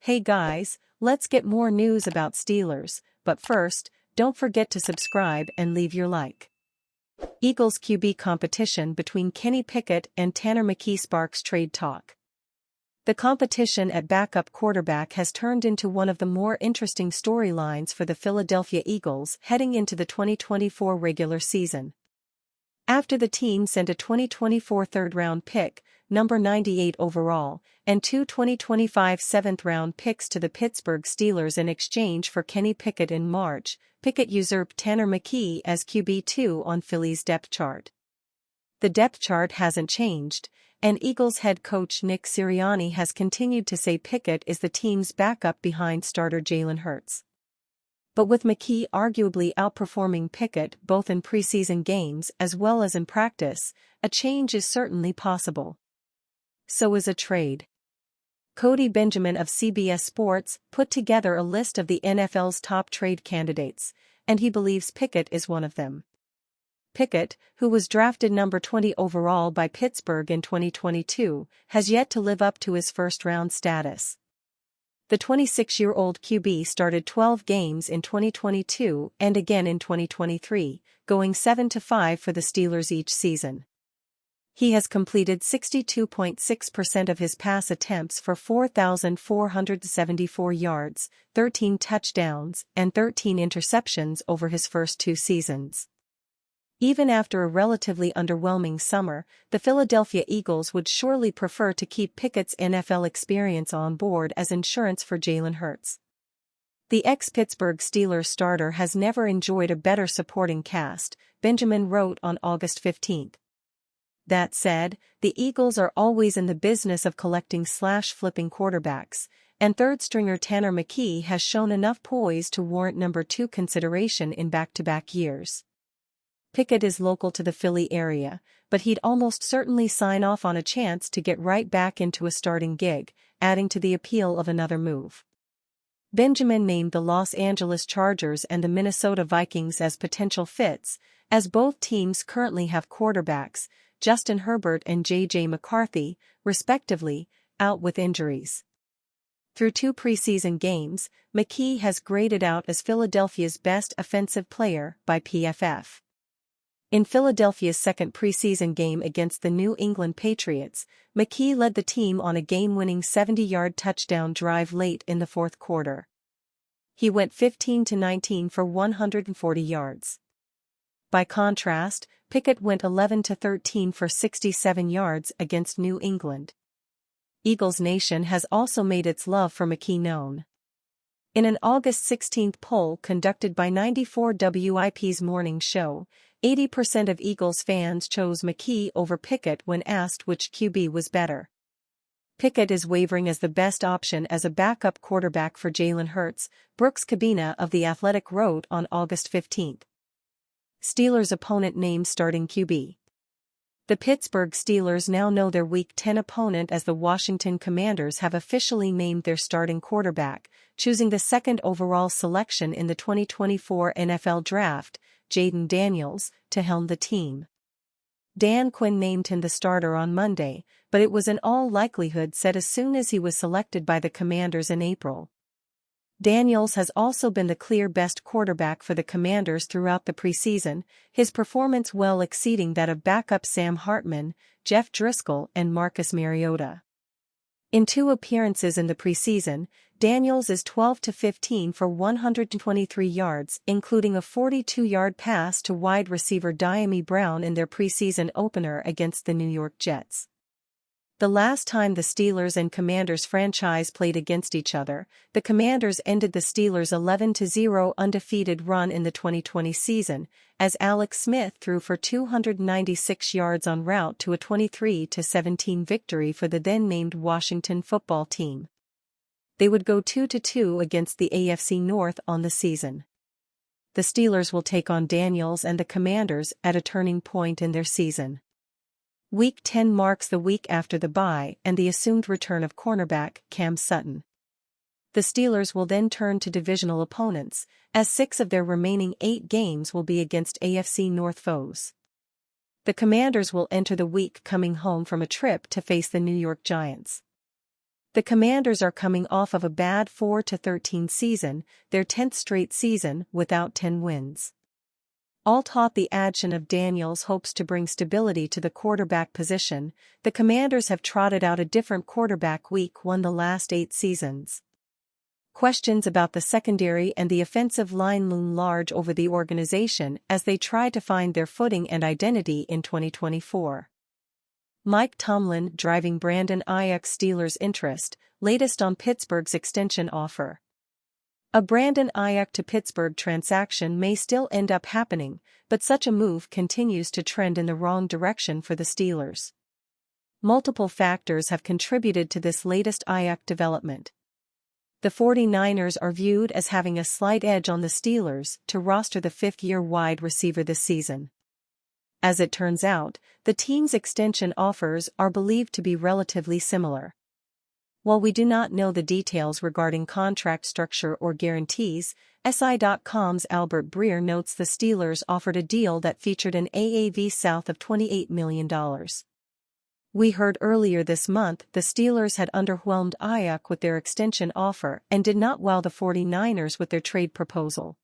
Hey guys, let's get more news about Steelers, but first, don't forget to subscribe and leave your like. Eagles QB competition between Kenny Pickett and Tanner McKee sparks trade talk. The competition at backup quarterback has turned into one of the more interesting storylines for the Philadelphia Eagles heading into the 2024 regular season. After the team sent a 2024 third-round pick, number 98 overall, and two 2025 seventh-round picks to the Pittsburgh Steelers in exchange for Kenny Pickett in March, Pickett usurped Tanner McKee as QB2 on Philly's depth chart. The depth chart hasn't changed, and Eagles head coach Nick Sirianni has continued to say Pickett is the team's backup behind starter Jalen Hurts. But with McKee arguably outperforming Pickett both in preseason games as well as in practice, a change is certainly possible. So is a trade. Cody Benjamin of CBS Sports put together a list of the NFL's top trade candidates, and he believes Pickett is one of them. Pickett, who was drafted number 20 overall by Pittsburgh in 2022, has yet to live up to his first-round status. The 26-year-old QB started 12 games in 2022 and again in 2023, going 7-5 for the Steelers each season. He has completed 62.6% of his pass attempts for 4,474 yards, 13 touchdowns, and 13 interceptions over his first two seasons. Even after a relatively underwhelming summer, the Philadelphia Eagles would surely prefer to keep Pickett's NFL experience on board as insurance for Jalen Hurts. The ex-Pittsburgh Steelers starter has never enjoyed a better supporting cast, Benjamin wrote on August 15. That said, the Eagles are always in the business of collecting/flipping quarterbacks, and third-stringer Tanner McKee has shown enough poise to warrant number 2 consideration in back-to-back years. Pickett is local to the Philly area, but he'd almost certainly sign off on a chance to get right back into a starting gig, adding to the appeal of another move. Benjamin named the Los Angeles Chargers and the Minnesota Vikings as potential fits, as both teams currently have quarterbacks, Justin Herbert and J.J. McCarthy, respectively, out with injuries. Through 2 preseason games, McKee has graded out as Philadelphia's best offensive player by PFF. In Philadelphia's second preseason game against the New England Patriots, McKee led the team on a game-winning 70-yard touchdown drive late in the fourth quarter. He went 15-19 for 140 yards. By contrast, Pickett went 11-13 for 67 yards against New England. Eagles Nation has also made its love for McKee known. In an August 16 poll conducted by 94 WIP's morning show, 80% of Eagles fans chose McKee over Pickett when asked which QB was better. Pickett is wavering as the best option as a backup quarterback for Jalen Hurts, Brooks Cabina of The Athletic wrote on August 15. Steelers opponent named starting QB. The Pittsburgh Steelers now know their Week 10 opponent as the Washington Commanders have officially named their starting quarterback, choosing the second overall selection in the 2024 NFL Draft, Jayden Daniels, to helm the team. Dan Quinn named him the starter on Monday, but it was in all likelihood said as soon as he was selected by the Commanders in April. Daniels has also been the clear best quarterback for the Commanders throughout the preseason, his performance well exceeding that of backup Sam Hartman, Jeff Driscoll and Marcus Mariota. In 2 appearances in the preseason, Daniels is 12-15 for 123 yards, including a 42-yard pass to wide receiver Diami Brown in their preseason opener against the New York Jets. The last time the Steelers and Commanders franchise played against each other, the Commanders ended the Steelers' 11-0 undefeated run in the 2020 season, as Alex Smith threw for 296 yards en route to a 23-17 victory for the then-named Washington football team. They would go 2-2 against the AFC North on the season. The Steelers will take on Daniels and the Commanders at a turning point in their season. Week 10 marks the week after the bye and the assumed return of cornerback Cam Sutton. The Steelers will then turn to divisional opponents, as 6 of their remaining 8 games will be against AFC North foes. The Commanders will enter the week coming home from a trip to face the New York Giants. The Commanders are coming off of a bad 4-13 season, their 10th straight season without 10 wins. All taught the addition of Daniels hopes to bring stability to the quarterback position. The Commanders have trotted out a different quarterback week 1 the last 8 seasons. Questions about the secondary and the offensive line loom large over the organization as they try to find their footing and identity in 2024. Mike Tomlin driving Brandon Aiyuk Steelers' interest, latest on Pittsburgh's extension offer. A Brandon Aiyuk to Pittsburgh transaction may still end up happening, but such a move continues to trend in the wrong direction for the Steelers. Multiple factors have contributed to this latest Aiyuk development. The 49ers are viewed as having a slight edge on the Steelers to roster the fifth-year wide receiver this season. As it turns out, the team's extension offers are believed to be relatively similar. While we do not know the details regarding contract structure or guarantees, SI.com's Albert Breer notes the Steelers offered a deal that featured an AAV south of $28 million. We heard earlier this month the Steelers had underwhelmed Aiyuk with their extension offer and did not wow the 49ers with their trade proposal.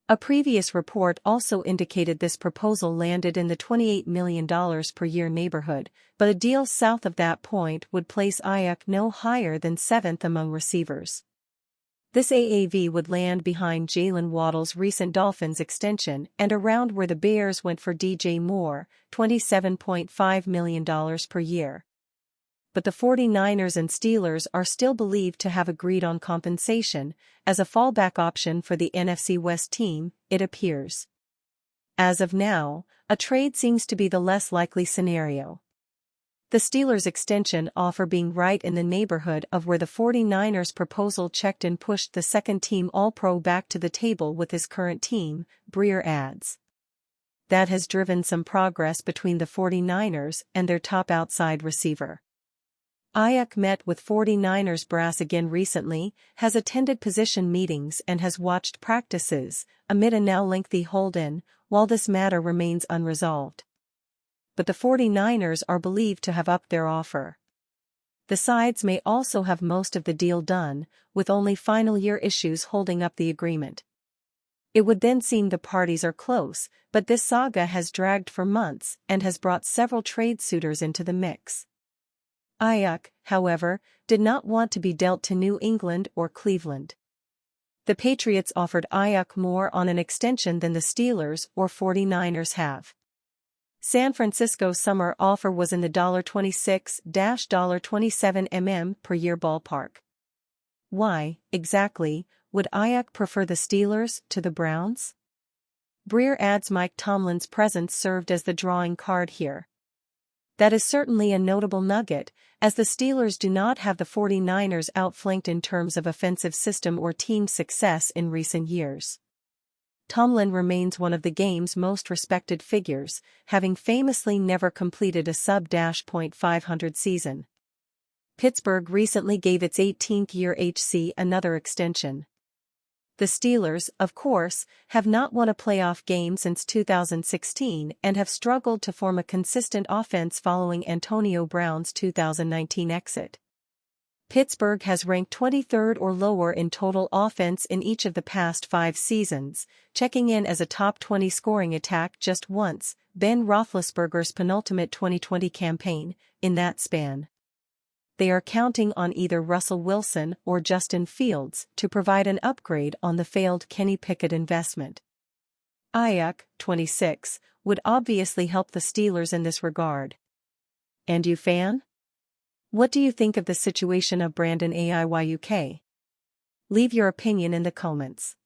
A previous report also indicated this proposal landed in the $28 million per year neighborhood, but a deal south of that point would place Aiyuk no higher than 7th among receivers. This AAV would land behind Jalen Waddle's recent Dolphins extension and around where the Bears went for DJ Moore, $27.5 million per year. But the 49ers and Steelers are still believed to have agreed on compensation, as a fallback option for the NFC West team, it appears. As of now, a trade seems to be the less likely scenario. The Steelers' extension offer being right in the neighborhood of where the 49ers' proposal checked and pushed the second-team All-Pro back to the table with his current team, Breer adds. That has driven some progress between the 49ers and their top outside receiver. Aiyuk met with 49ers brass again recently, has attended position meetings and has watched practices, amid a now lengthy hold-in, while this matter remains unresolved. But the 49ers are believed to have upped their offer. The sides may also have most of the deal done, with only final year issues holding up the agreement. It would then seem the parties are close, but this saga has dragged for months and has brought several trade suitors into the mix. Aiyuk, however, did not want to be dealt to New England or Cleveland. The Patriots offered Aiyuk more on an extension than the Steelers or 49ers have. San Francisco's summer offer was in the $26-$27 per year ballpark. Why, exactly, would Aiyuk prefer the Steelers to the Browns? Breer adds Mike Tomlin's presence served as the drawing card here. That is certainly a notable nugget, as the Steelers do not have the 49ers outflanked in terms of offensive system or team success in recent years. Tomlin remains one of the game's most respected figures, having famously never completed a sub-.500 season. Pittsburgh recently gave its 18th-year HC another extension. The Steelers, of course, have not won a playoff game since 2016 and have struggled to form a consistent offense following Antonio Brown's 2019 exit. Pittsburgh has ranked 23rd or lower in total offense in each of the past 5 seasons, checking in as a top 20 scoring attack just once, Ben Roethlisberger's penultimate 2020 campaign, in that span. They are counting on either Russell Wilson or Justin Fields to provide an upgrade on the failed Kenny Pickett investment. Aiyuk, 26, would obviously help the Steelers in this regard. And you fan? What do you think of the situation of Brandon Aiyuk? Leave your opinion in the comments.